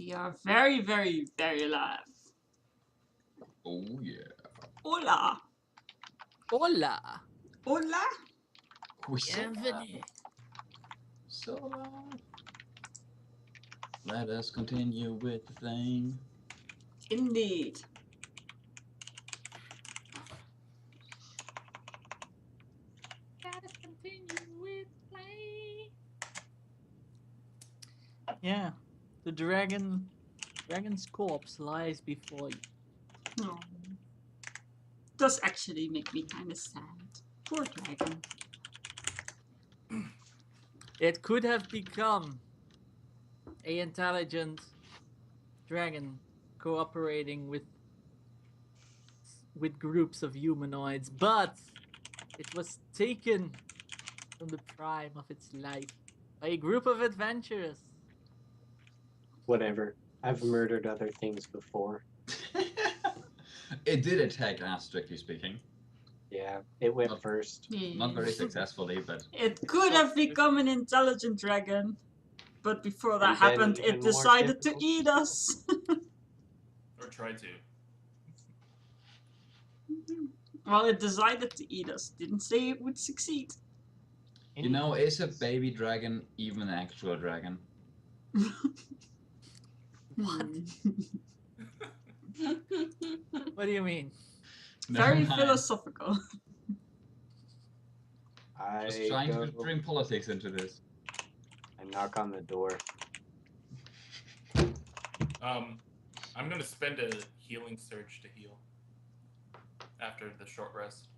They are very, very, very alive. Oh yeah. Hola. Hola! Hola. Bienvenue! So let us continue with the thing. Indeed. Gotta continue with play. Yeah, the dragon's corpse lies before you. Oh. Does actually make me kind of sad. Poor dragon. It could have become a intelligent dragon cooperating with groups of humanoids, but it was taken from the prime of its life by a group of adventurers. Whatever. I've murdered other things before. It did attack us, strictly speaking. Yeah, it went Not- first. Not very Yes. successfully, but It could have become an intelligent dragon, but before that And then happened, even it more decided to difficult eat to us. Or try to. Well, it decided to eat us. Didn't say it would succeed. you know, is a baby dragon even an actual dragon? What? What do you mean? Very Never mind. philosophical. Just I trying go, to bring politics into this. I knock on the door. I'm gonna spend a healing surge to heal after the short rest.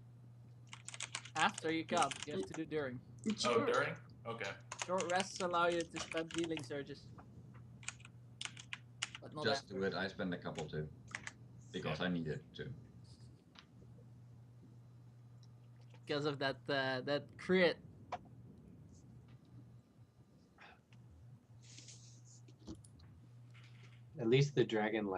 After you come, you have to do during. Oh, during? Okay. Short rests allow you to spend healing surges. But not Just after. do it. I spend a couple too. Because I needed to. Because of that crit. At least the dragon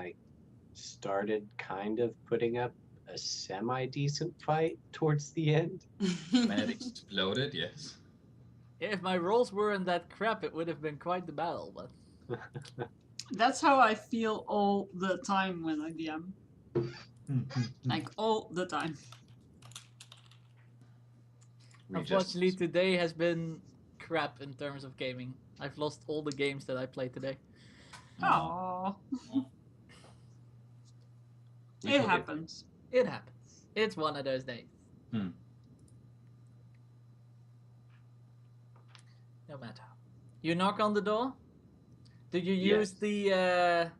started kind of putting up a semi-decent fight towards the end. When it exploded, yes. If my rolls weren't that crap, it would have been quite the battle, but That's how I feel all the time when I DM. Like, all the time. We unfortunately just today has been crap in terms of gaming. I've lost all the games that I played today. Aww. we It forgive happens. It happens. It's one of those days. Hmm. No matter. You knock on the door? Do you Yes. use the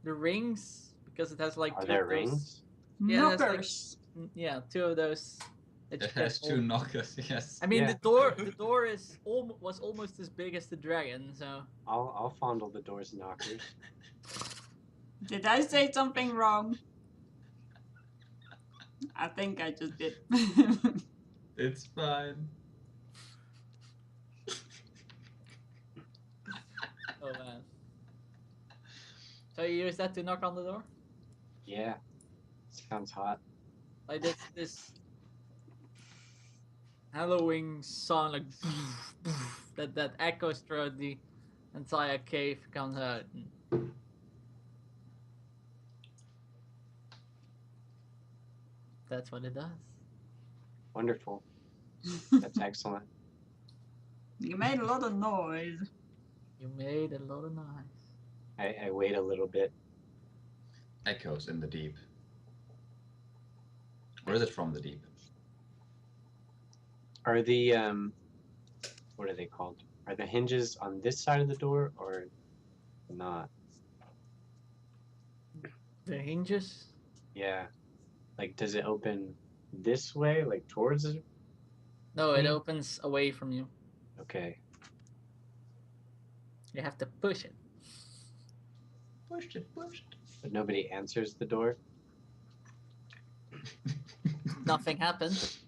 rings? Because it has like Are two there of those- rings? Yeah, that's like- Knockers. Yeah, two of those. that you It can has two hold. knockers, yes. I mean, Yeah. the door is was almost as big as the dragon, so I'll fondle the door's knockers. Did I say something wrong? I think I just did. It's fine. oh man. So you use that to knock on the door? Yeah, sounds hot. Like this hallowing sound like that echoes throughout the entire cave comes out. That's what it does. Wonderful. That's excellent. You made a lot of noise. You made a lot of noise. I wait a little bit. Echoes in the deep. Or is it from the deep? Are the what are they called? Are the hinges on this side of the door or not? The hinges? Yeah. Like, does it open this way, like towards it? No, it opens away from you. Okay. You have to push it. Pushed it, pushed. But nobody answers the door. Nothing happens.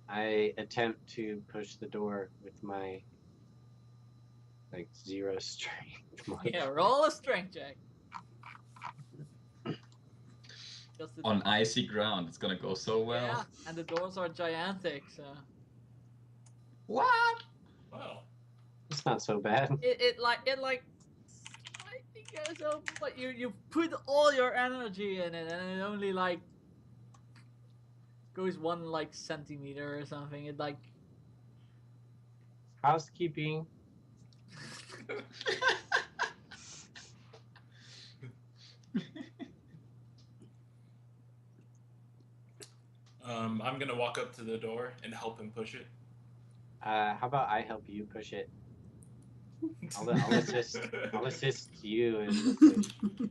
I attempt to push the door with my 0 strength. Yeah, roll a strength check. Just the- On icy ground, it's gonna go so well. Yeah, and the doors are gigantic, so What? Wow. It's not so bad. it like slightly scares open, but you put all your energy in it, and it only like goes 1 like centimeter or something. It like Housekeeping. I'm gonna walk up to the door and help him push it. How about I help you push it? I'll assist. I'll assist you in the push.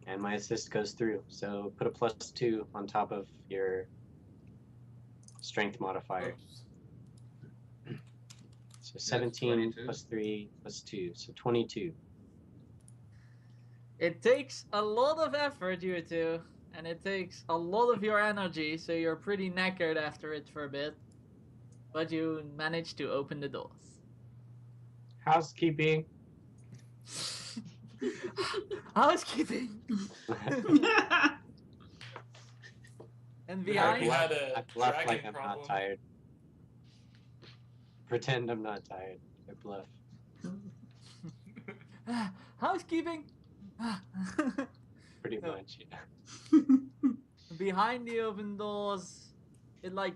And my assist goes through. So put a +2 on top of your strength modifier. Oops. So 17 22. plus 3 plus 2, so 22. it takes a lot of effort, you two, and it takes a lot of your energy, so you're pretty knackered after it for a bit. But you manage to open the doors. Housekeeping. Housekeeping. And We behind, had a I bluff dragon like I'm problem. not tired. Pretend I'm not tired. I bluff. housekeeping. Pretty No. much, yeah. Behind the open doors, it like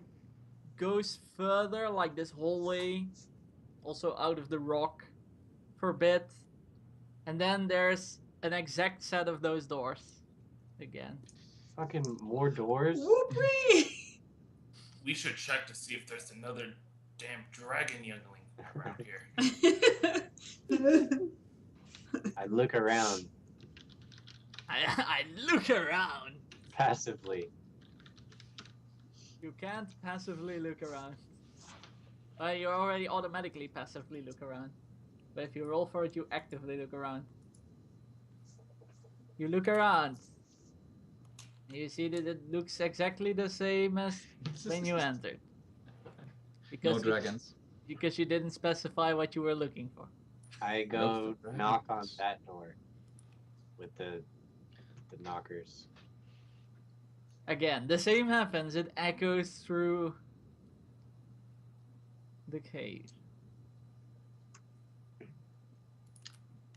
goes further, like this hallway, also out of the rock, for a bit, and then there's an exact set of those doors again. Fucking more doors? Whoopee! We should check to see if there's another damn dragon youngling around here. I look around I look around. passively. You can't passively look around. You already automatically passively look around. But if you roll for it, you actively look around. You look around. You see that it looks exactly the same as when you entered. No Because dragons. because you didn't specify what you were looking for. I Look go for knock on dragons. that door with the knockers. Again, the same happens. It echoes through the cave.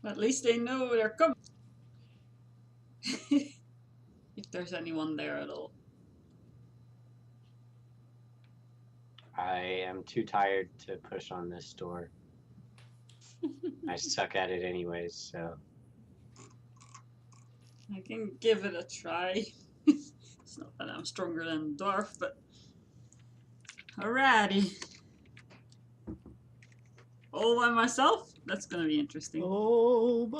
At least they know they're coming. If there's anyone there at all. I am too tired to push on this door. I suck at it anyways, so I can give it a try. It's not that I'm stronger than Dwarf, but alrighty. All by myself? That's gonna be interesting. Oh by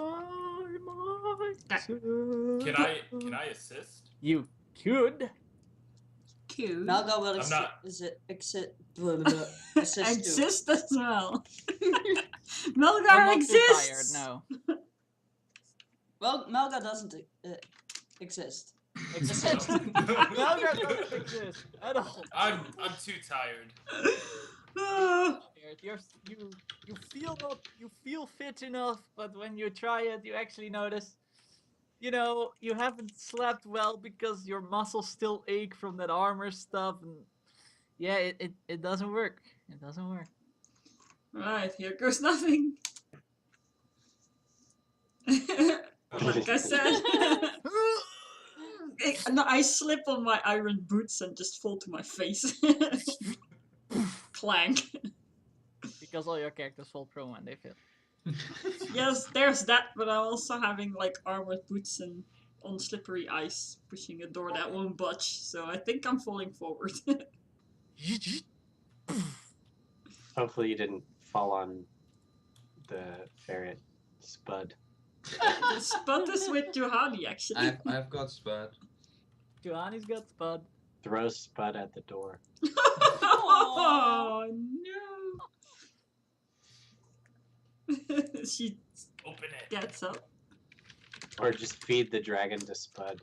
myself. Can I assist? You could. Cute. Malga will I'm not- assist too. Exist as well. I'm Melgar not too exists. tired, Well, Malga doesn't exist. no. Malga doesn't exist at all. I'm too tired. You feel fit enough, but when you try it, you actually notice, you haven't slept well because your muscles still ache from that armor stuff, and yeah, it doesn't work. It doesn't work. Right, here goes nothing. Like I said. No, I slip on my iron boots and just fall to my face. Clank. Because all your characters fall prone when they fail. Yes, there's that, but I'm also having like armored boots and on slippery ice, pushing a door that won't budge. So I think I'm falling forward. hopefully you didn't fall on the ferret Spud. Spud is with Johanny, actually. I've got Spud. Johanny's got Spud. Throw Spud at the door. Oh no! She Open it. gets up. Or just feed the dragon to Spud.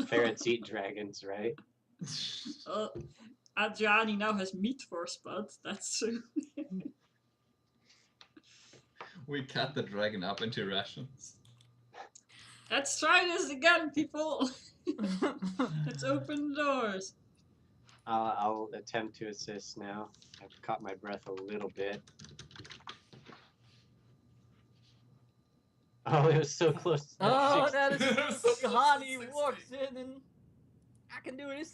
Ferrets eat dragons, right? Johanny now has meat for Spud, that's true. We cut the dragon up into rations. Let's try this again, people! Let's open the doors. I'll attempt to assist now. I've caught my breath a little bit. Oh, it was so close to that Oh, 60. that is So close to Johanny 60. walks in and I can do this.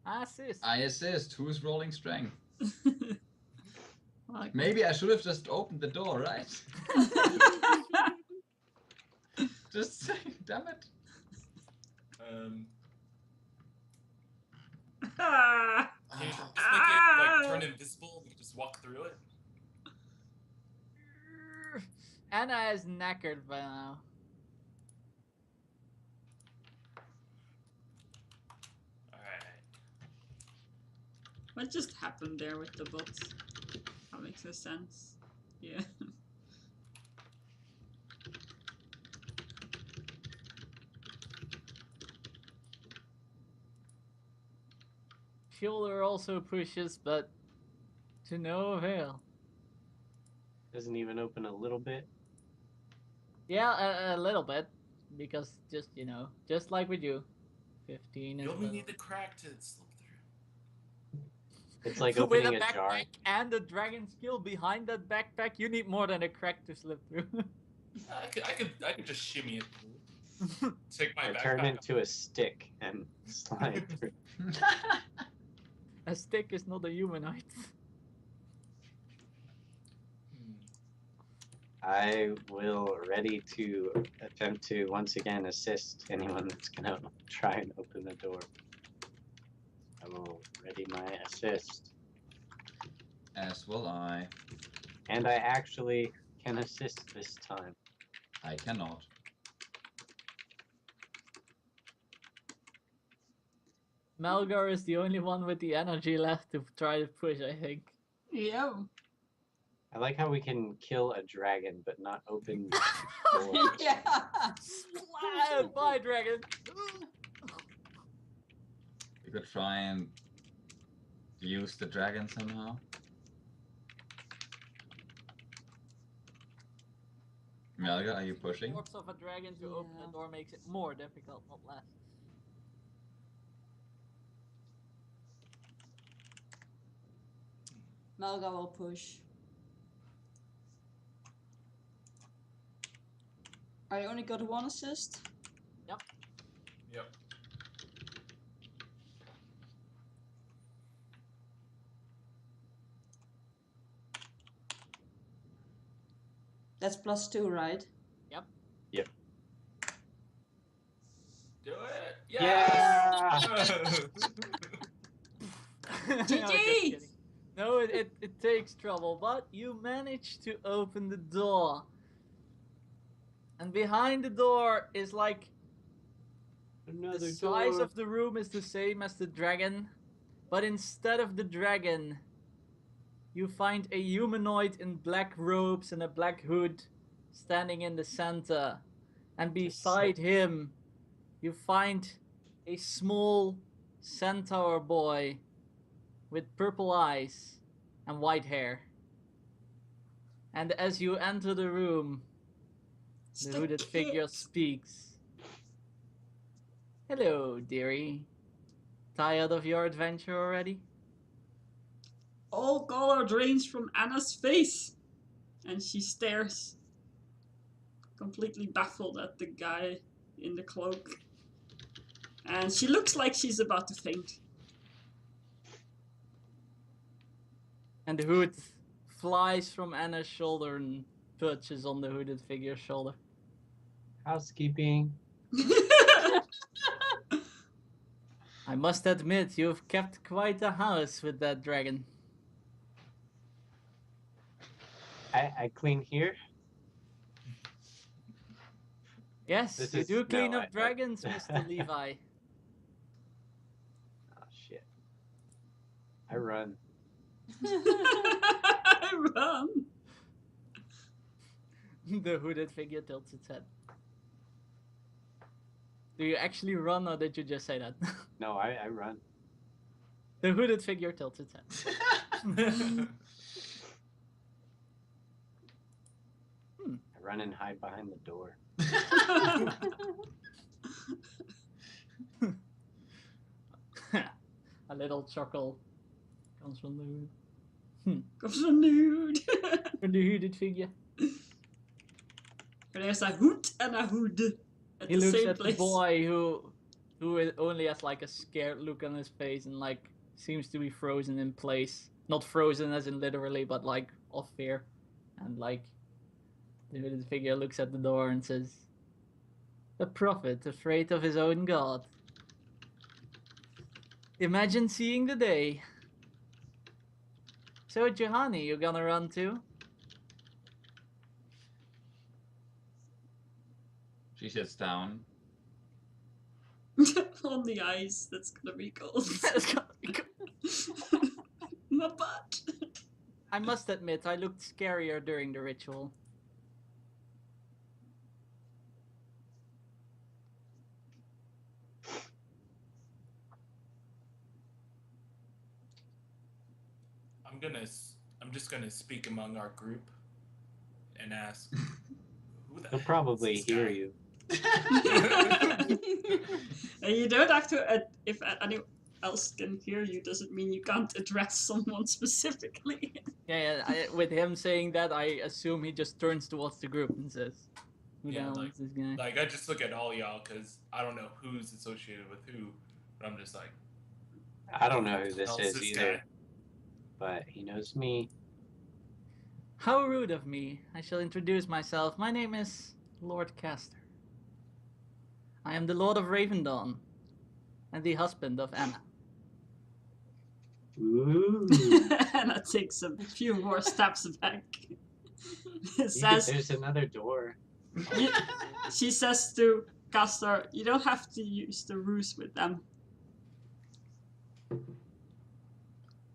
I assist. I assist. Who's rolling strength? Like, Maybe I should have just opened the door, right? Just saying, damn it. ah, Can you just make it like turn invisible? We can just walk through it. Anna is knackered by now. Alright. what just happened there with the bots? That makes no sense. Yeah. Shoulder also pushes, but to no avail. Doesn't even open a little bit. Yeah, a little bit. Because just, you know, just like we do. 15 is You only little. need the crack to slip through. It's like With opening a a backpack jar. and a dragon skill behind that backpack, you need more than a crack to slip through. I could just shimmy it through. Take my I backpack. turn into a stick and slide through. A stick is not a humanoid. I will ready to attempt to once again assist anyone that's gonna try and open the door. I will ready my assist. As will I. And I actually can assist this time. I cannot. Malgar is the only one with the energy left to try to push, I think. Yeah. I like how we can kill a dragon but not open doors. yeah. Splat by dragon! We could try and use the dragon somehow. Melga, are you pushing? Corpse of a dragon to open Yeah. the door makes it more difficult, not less. Malga will push. I only got one assist. Yep. That's +2, right? Do it. Yeah! No, just GG! kidding. No, it takes trouble, but you manage to open the door. And behind the door is like Another the size door. of the room is the same as the dragon, but instead of the dragon, you find a humanoid in black robes and a black hood standing in the center. And beside him, you find a small centaur boy with purple eyes and white hair. And as you enter the room, the Stick hooded figure it. speaks. Hello, dearie. Tired of your adventure already? All color drains from Anna's face. And she stares, completely baffled at the guy in the cloak. And she looks like she's about to faint. And the hood flies from Anna's shoulder and perches on the hooded figure's shoulder. Housekeeping. I must admit, you've kept quite a house with that dragon. I clean here. Yes, This you is- do clean no, up dragons, Mr. Levi. Oh shit. I run. Run. The hooded figure tilts its head. Do you actually run or did you just say that? No, I run. The hooded figure tilts its head. I run and hide behind the door. I A little chuckle comes from the hood. Comes a nude. From the hooded figure. There's a hood and a hood at He the looks same at place. the boy who only has like a scared look on his face and like seems to be frozen in place. Not frozen as in literally, but like of fear. And like the hooded figure looks at the door and says, "A prophet afraid of his own god. Imagine seeing the day." So Juhani, you gonna run too? She sits down. On the ice, that's gonna be cold. That's gonna be cool. My butt. I must admit, I looked scarier during the ritual. I'm just gonna speak among our group and ask, who the He'll heck probably is this hear guy? you. And you don't have to, if anyone else can hear you, doesn't mean you can't address someone specifically. With him saying that, I assume he just turns towards the group and says, "Who the Yeah, hell like- is this guy?" Like, I just look at all y'all because I don't know who's associated with who, but I'm just like, I don't know who this hell's is this either, guy? but he knows me. How rude of me. I shall introduce myself. My name is Lord Castor. I am the Lord of Ravendawn and the husband of Anna. Ooh. And that takes a few more steps back. It You could- says, there's another door. you, she says to Castor, you don't have to use the ruse with them.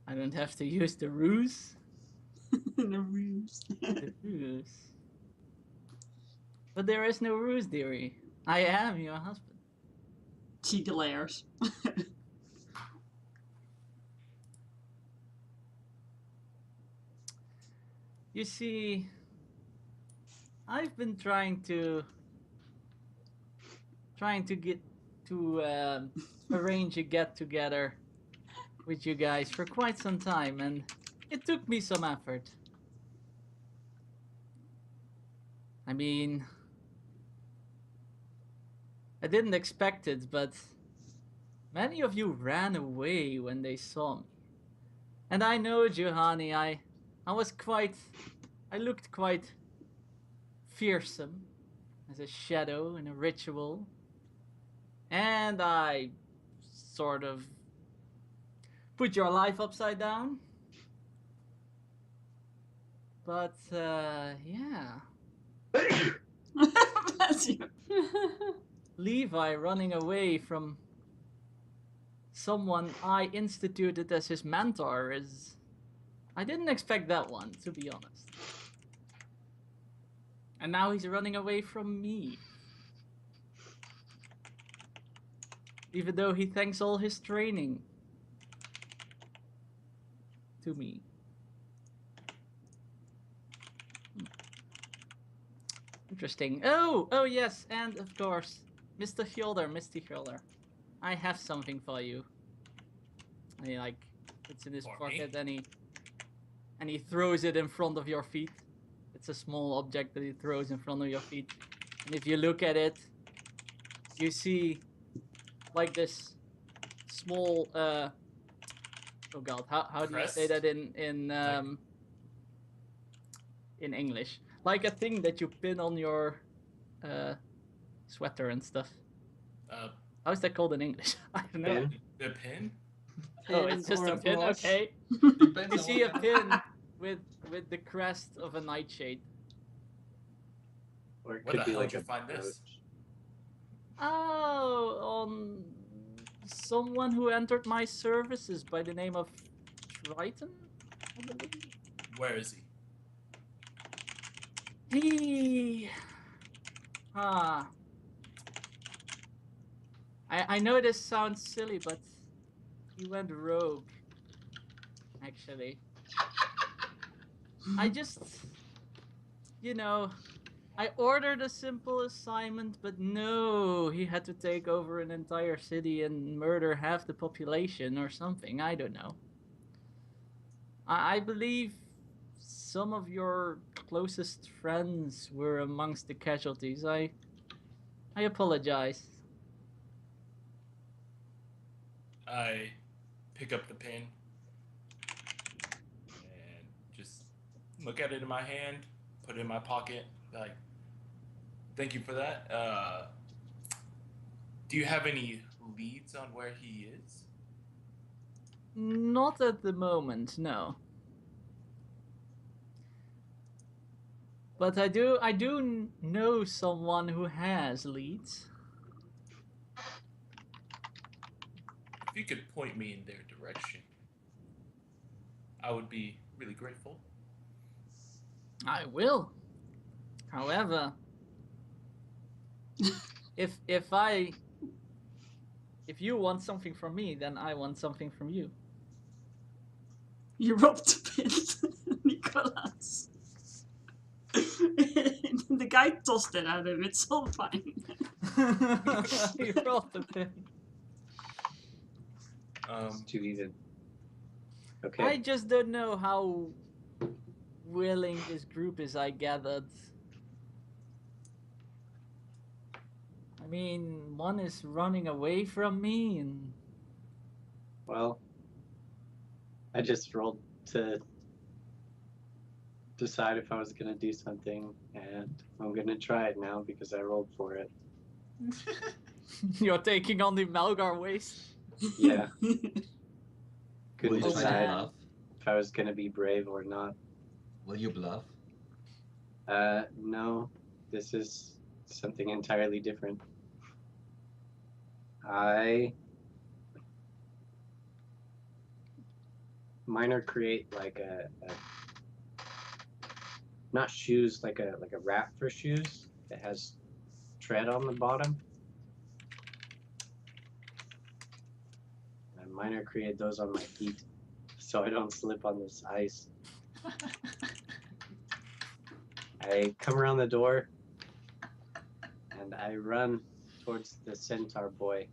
I don't have to use the ruse. The ruse. The ruse. But there is no ruse, dearie. I am your husband. She glares. You see, I've been trying to get to arrange a get together with you guys for quite some time, and it took me some effort. I mean, I didn't expect it, but many of you ran away when they saw me. And I know, Juhani, I looked quite fearsome as a shadow in a ritual. And I sort of put your life upside down. But, yeah. Bless you. Levi running away from someone I instituted as his mentor is... I didn't expect that one, to be honest. And now he's running away from me. Even though he thanks all his training to me. Interesting. Oh yes, and of course, Mr. Misty Hjolder, I have something for you. And he like puts in his For me? pocket and he throws it in front of your feet. It's a small object that he throws in front of your feet. And if you look at it, you see like this small oh god, how do you say Crest? that in English? Like a thing that you pin on your sweater and stuff. How is that called in English? I don't know. Pin? The pin? Oh, it's just Or a pin, brush. okay. Depends You on see a what- pin with the crest of a nightshade. Or it Where could the be hell like did a you find this? brooch. Oh, on someone who entered my services by the name of Triton, I believe. Where is he? He... I know this sounds silly, but he went rogue, actually. I just... You know, I ordered a simple assignment, but no, he had to take over an entire city and murder half the population or something. I don't know. I believe some of your closest friends were amongst the casualties. I apologize. I pick up the pin and just look at it in my hand, put it in my pocket, like, thank you for that. Do you have any leads on where he is? Not at the moment, no. But I do know someone who has leads. If you could point me in their direction, I would be really grateful. I will. However, if you want something from me, then I want something from you. You robbed the pin, Nicholas. The guy tossed it at him. It's all fine. You brought the pin. It's too even. Okay. I just don't know how willing this group is, I gathered. I mean, one is running away from me, and Well, I just rolled to decide if I was gonna do something, and I'm gonna try it now because I rolled for it. you're taking on the Malgar waste. Yeah. Will Couldn't you try to decide bluff? if I was gonna be brave or not. Will you bluff? No. This is something entirely different. Minor create like a not shoes, like a wrap for shoes that has tread on the bottom. And Minor create those on my feet so I don't slip on this ice. I come around the door and I run towards the centaur boy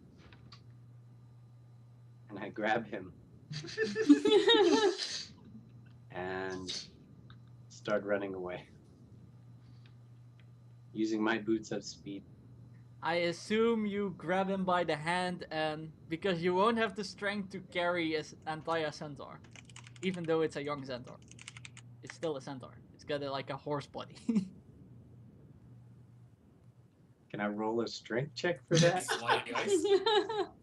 and I grab him and start running away using my boots of speed. I assume you grab him by the hand, and because you won't have the strength to carry an entire centaur, even though it's a young centaur, it's still a centaur. It's got like a horse body. Can I roll a strength check for that? Slide the ice.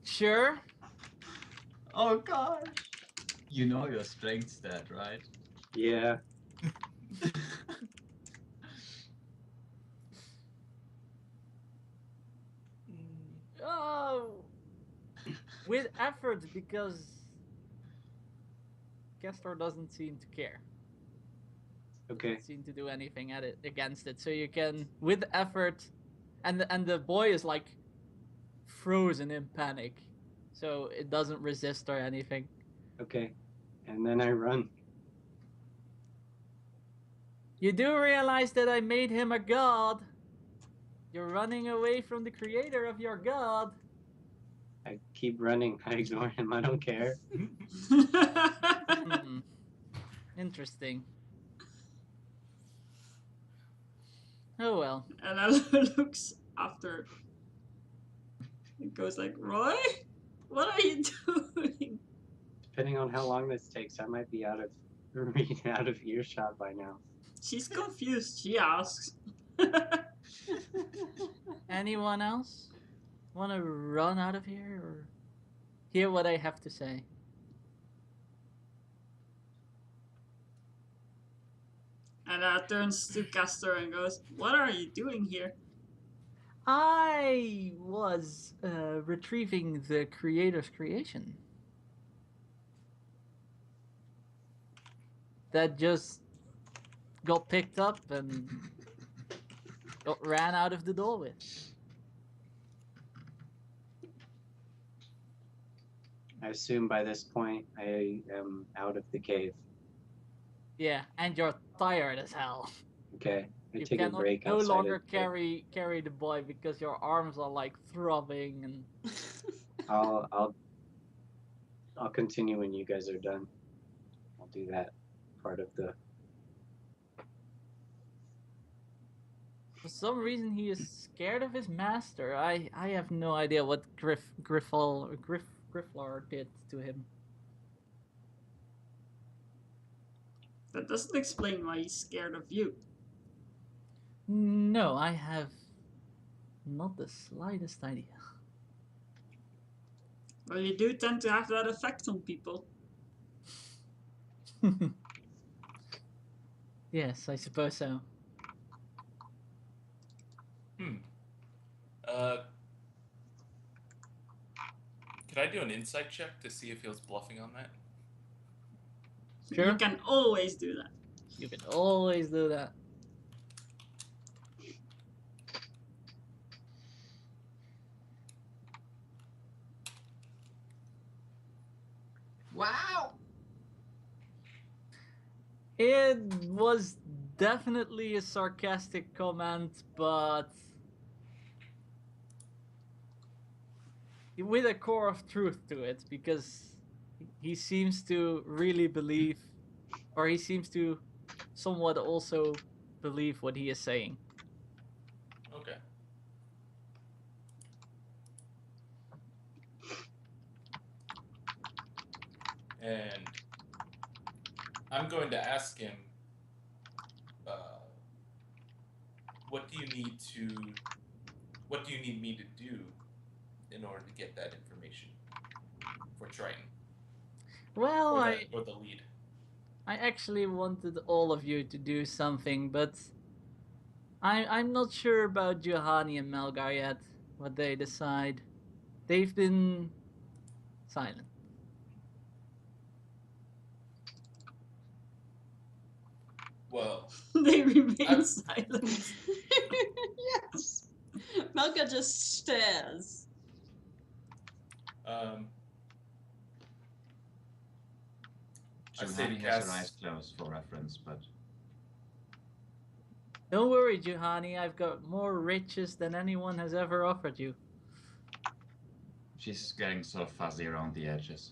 Sure. Oh gosh. You know your strength stat, right? Yeah. Oh, with effort, because Castor doesn't seem to care. Okay. Doesn't seem to do anything against it. So you can, with effort, and the boy is like frozen in panic, so it doesn't resist or anything. Okay. And then I run. You do realize that I made him a god. You're running away from the creator of your god. I keep running. I ignore him. I don't care. Hmm. Interesting. Oh well. And I looks after. It goes like, Roy, what are you doing? Depending on how long this takes, I might be out of earshot by now. She's confused. She asks. Anyone else want to run out of here or hear what I have to say? And turns to Castor and goes, what are you doing here? I was retrieving the creator's creation. That just got picked up and got ran out of the door with. I assume by this point I am out of the cave. Yeah, and you're tired as hell. Okay. I You take a cannot break no outside longer of the- carry the boy because your arms are like throbbing and I'll continue when you guys are done. I'll do that part of the. for some reason he is scared of his master. I have no idea what Grifflar did to him. That doesn't explain why he's scared of you. No, I have not the slightest idea. Well, you do tend to have that effect on people. Yes, I suppose so. Can I do an insight check to see if he was bluffing on that? Sure. You can always do that. You can always do that. Wow! It was definitely a sarcastic comment, but with a core of truth to it, because he seems to really believe, or he seems to somewhat also believe what he is saying. Okay. And I'm going to ask him, what do you need me to do in order to get that information for Triton? Well, Or the lead. I actually wanted all of you to do something, but I'm not sure about Juhani and Melgar yet, what they decide. They've been silent. Well, They remain I'm- silent. Yes. Melka just stares. I say to Giovanni has her Cass- eyes closed for reference, but Don't worry, Juhani, I've got more riches than anyone has ever offered you. she's getting so fuzzy around the edges.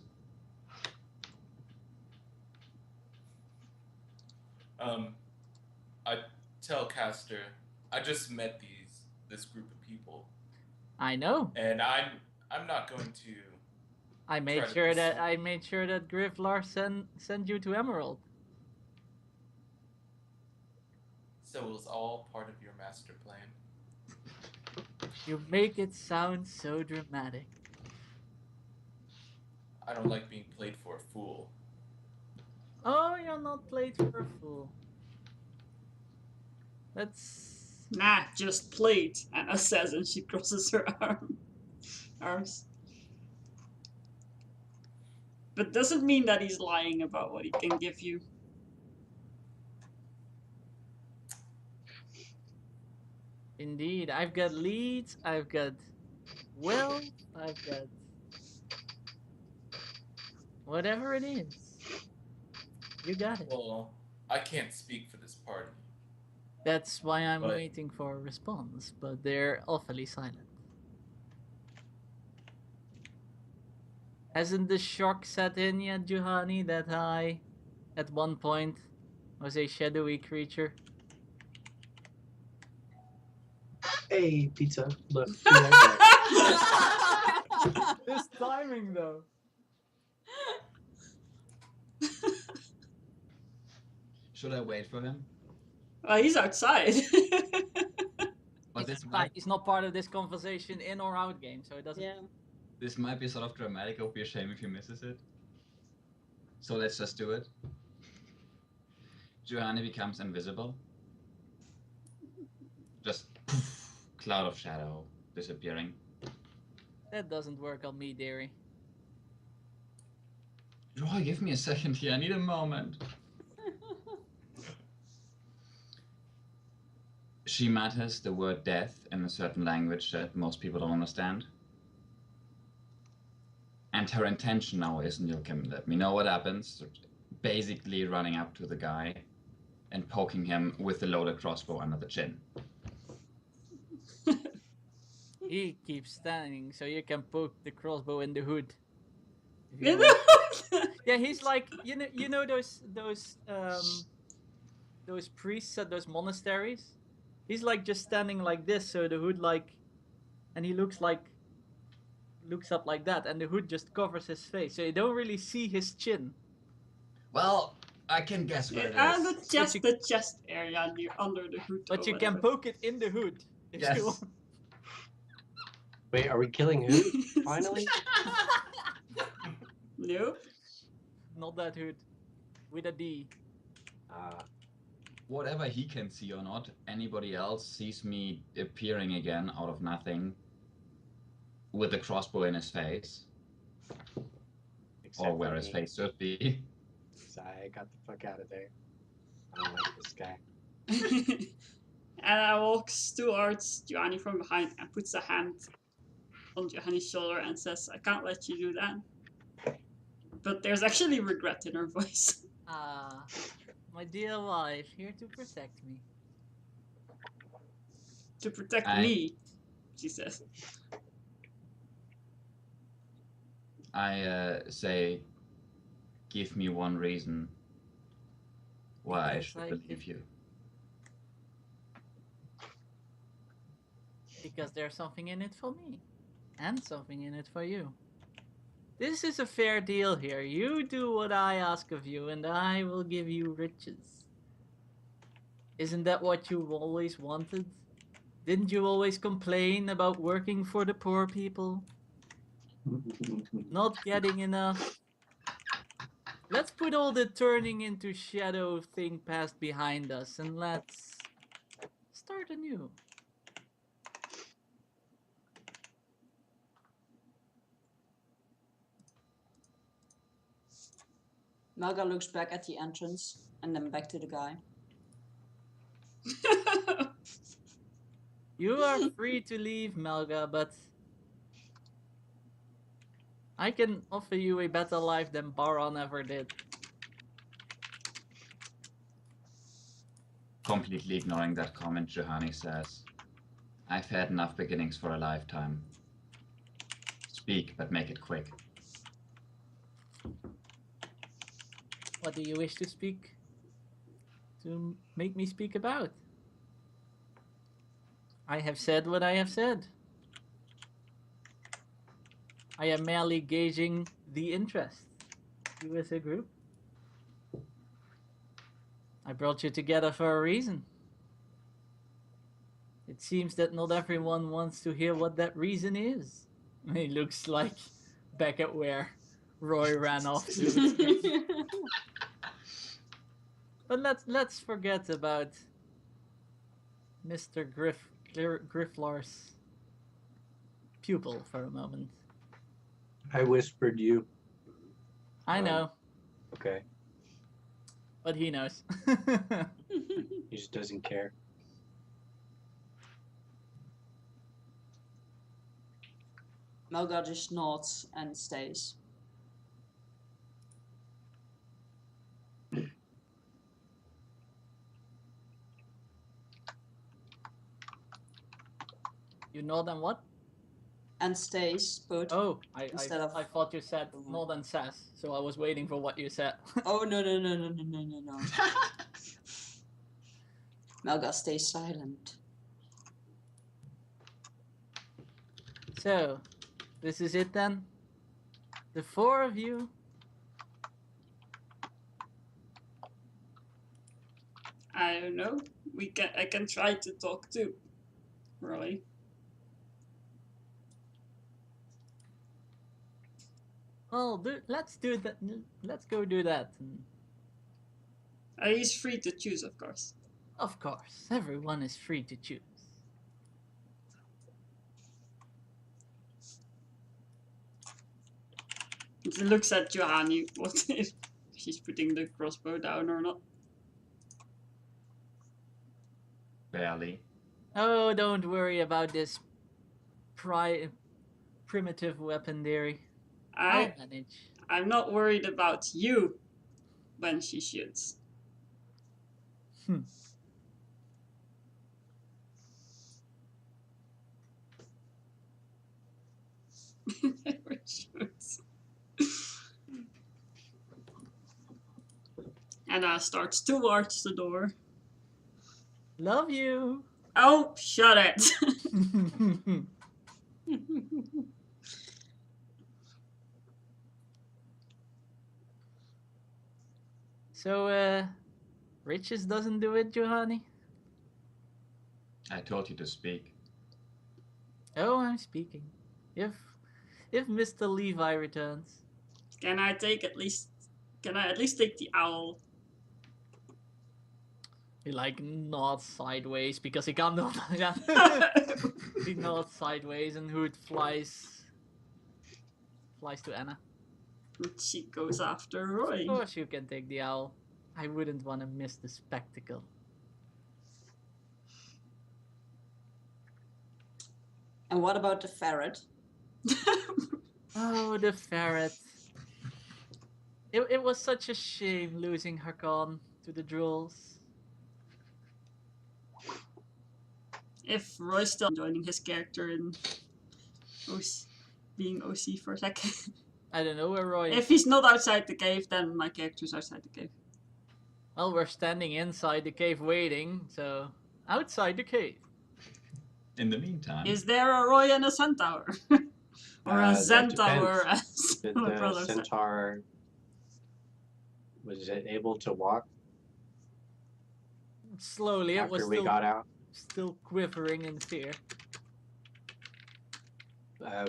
I tell Castor, I just met this group of people, I know. and I'm not going to. I made Try to sure that pursue- I made sure that Grifflar send you to Emerald. So it was all part of your master plan. You make it sound so dramatic. I don't like being played for a fool. Oh, you're not played for a fool. That's Nah, just played, Anna says, and she crosses her arms. But doesn't mean that he's lying about what he can give you. indeed. I've got leads. I've got wealth. I've got whatever it is. You got it. Well, I can't speak for this party. That's why I'm But- waiting for a response, but they're awfully silent. Hasn't the shock set in yet, Juhani, that I, at one point, was a shadowy creature? Hey, pizza. Look. be right back. This timing, though. Should I wait for him? He's outside. But He's this not- might he's not part of this conversation in or out game, so it doesn't. Yeah. this might be sort of dramatic. It would be a shame if he misses it. So let's just do it. Giovanni becomes invisible. Just poof, cloud of shadow disappearing. That doesn't work on me, dearie. Roy, give me a second here. I need a moment. She mutters the word death in a certain language that most people don't understand. And her intention now is, and you can let me know what happens, basically running up to the guy and poking him with the loaded crossbow under the chin. He keeps standing, so you can poke the crossbow in the hood. If You you know? want. Yeah, he's like you know those priests at those monasteries. He's like just standing like this, so the hood like, and he looks up like that, and the hood just covers his face, so you don't really see his chin. Well, I can guess what it And is. the chest area near under the hood. But or you can whatever. poke it in the hood if Yes. you want. Wait, are we killing who? Finally? Nope. Not that hood, with a D. Whatever he can see or not, anybody else sees me appearing again out of nothing with a crossbow in his face, Except or where for his me. face should be. So I got the fuck out of there. I don't like this guy. And I walks towards Giovanni from behind and puts a hand on Giovanni's shoulder and says, I can't let you do that. But there's actually regret in her voice. Ah, my dear wife, here to protect me. To protect I- me, she says. I say, give me one reason why I Because should I believe can- you. Because there's something in it for me. And something in it for you. This is a fair deal here. You do what I ask of you, and I will give you riches. Isn't that what you always wanted? Didn't you always complain about working for the poor people? Not getting enough? Let's put all the turning into shadow thing past behind us, and let's start anew. Melga looks back at the entrance and then back to the guy. You are free to leave, Melga, but I can offer you a better life than Baron ever did. Completely ignoring that comment, Johanni says, I've had enough beginnings for a lifetime. Speak, but make it quick. What do you wish to speak? To make me speak about? I have said what I have said. I am merely gauging the interest. You as a group. I brought you together for a reason. It seems that not everyone wants to hear what that reason is. He looks like back at where Roy ran off to. But let's forget about Mr. Grifflar's pupil for a moment. I whispered you. I Um, know, Okay. but he knows. He just doesn't care. Melga just nods and stays. You nod and what? And stays put. Oh, Instead of- I thought you said nod and sass, so I was waiting for what you said. Oh no. Melga stays silent. So, this is it then? The four of you? I don't know. I can try to talk too. Really. Well, let's do that. Let's go do that. He's free to choose, of course. Of course, everyone is free to choose. He looks at Johanni, what if she's putting the crossbow down or not. Barely. Oh, don't worry about this primitive weaponry. I'll manage. I'm not worried about you when she shoots. Never shoots. Anna starts towards the door. Love you. Oh, shut it! So, riches doesn't do it, Johanny? I told you to speak. Oh, I'm speaking. If Mr. Levi returns. Can I at least take the owl? He like nods sideways because he can't do that. He nods sideways and Hood flies to Anna. She goes after Roy. Of course you can take the owl. I wouldn't want to miss the spectacle. And what about the ferret? Oh, the ferret. It was such a shame losing Hakon to the Drulls. If Roy's still joining his character in being OC for a second. I don't know where Roy is. If he's not outside the cave, then my character's outside the cave. Well, we're standing inside the cave waiting, so outside the cave. In the meantime, Is there a Roy and a centaur? Or a That centaur, depends. as Did my the brother said. centaur, was it able to walk Slowly, it was after we still, got out? still quivering in fear.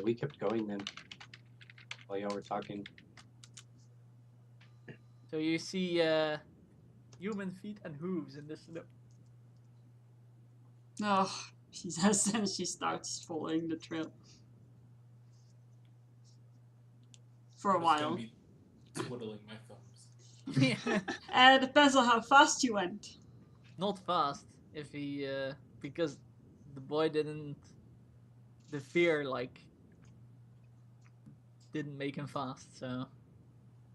We kept going then while y'all were talking. So you see human feet and hooves in the snow. Oh, she says, and she starts following the trail. For a I'm just gonna while. be twiddling my thumbs. It depends on how fast you went. Not fast, if he because the boy didn't. The fear didn't make him fast, so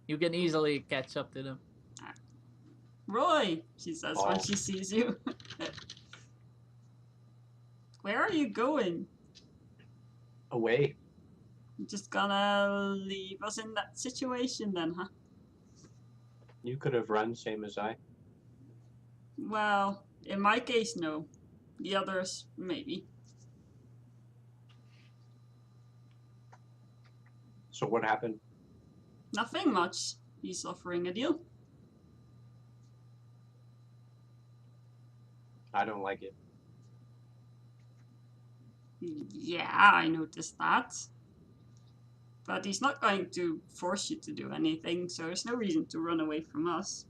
you can easily catch up to them. Roy, she says when Oh. she sees you. Where are you going? Away. You're just gonna leave us in that situation then, huh? You could have run same as I. Well, in my case, no. The others, maybe. So what happened? Nothing much. He's offering a deal. I don't like it. Yeah, I noticed that. But he's not going to force you to do anything, so there's no reason to run away from us.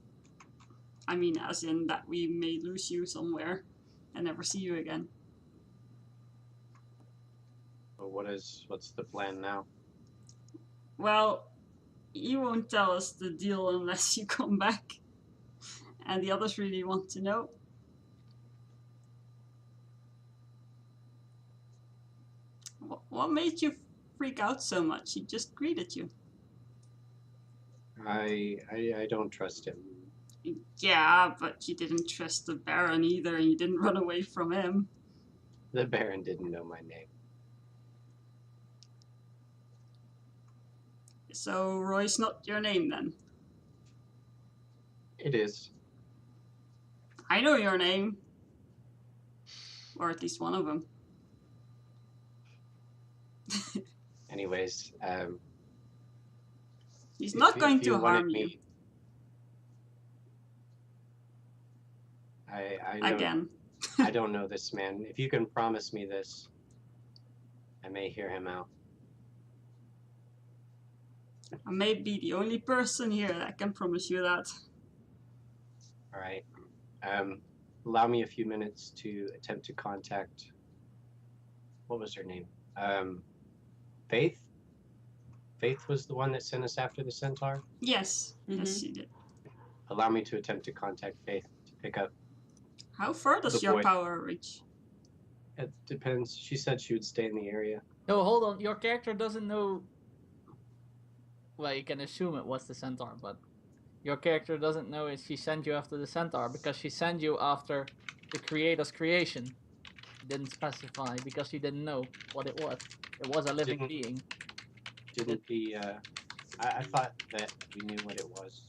I mean, as in that we may lose you somewhere and never see you again. So what's the plan now? Well, you won't tell us the deal unless you come back. And the others really want to know. What made you freak out so much? He just greeted you. I don't trust him. Yeah, but you didn't trust the Baron either, and you didn't run away from him. The Baron didn't know my name. So Roy's not your name then? It is. I know your name. Or at least one of them. Anyways, He's if not you- going if you to wanted harm you me- I know, again. I don't know this man. If you can promise me this, I may hear him out. I may be the only person here that can promise you that. All right. Allow me a few minutes to attempt to contact. What was her name? Faith. Faith was the one that sent us after the centaur. Yes, yes, she did. Allow me to attempt to contact Faith to pick up. How far does The your boy. power reach? It depends. She said she would stay in the area. No, hold on. Your character doesn't know. Well, you can assume it was the centaur, but Your character doesn't know if she sent you after the centaur because she sent you after the creator's creation. Didn't specify because she didn't know what it was. It was a living Didn't- being. Didn't the I thought that we knew what it was.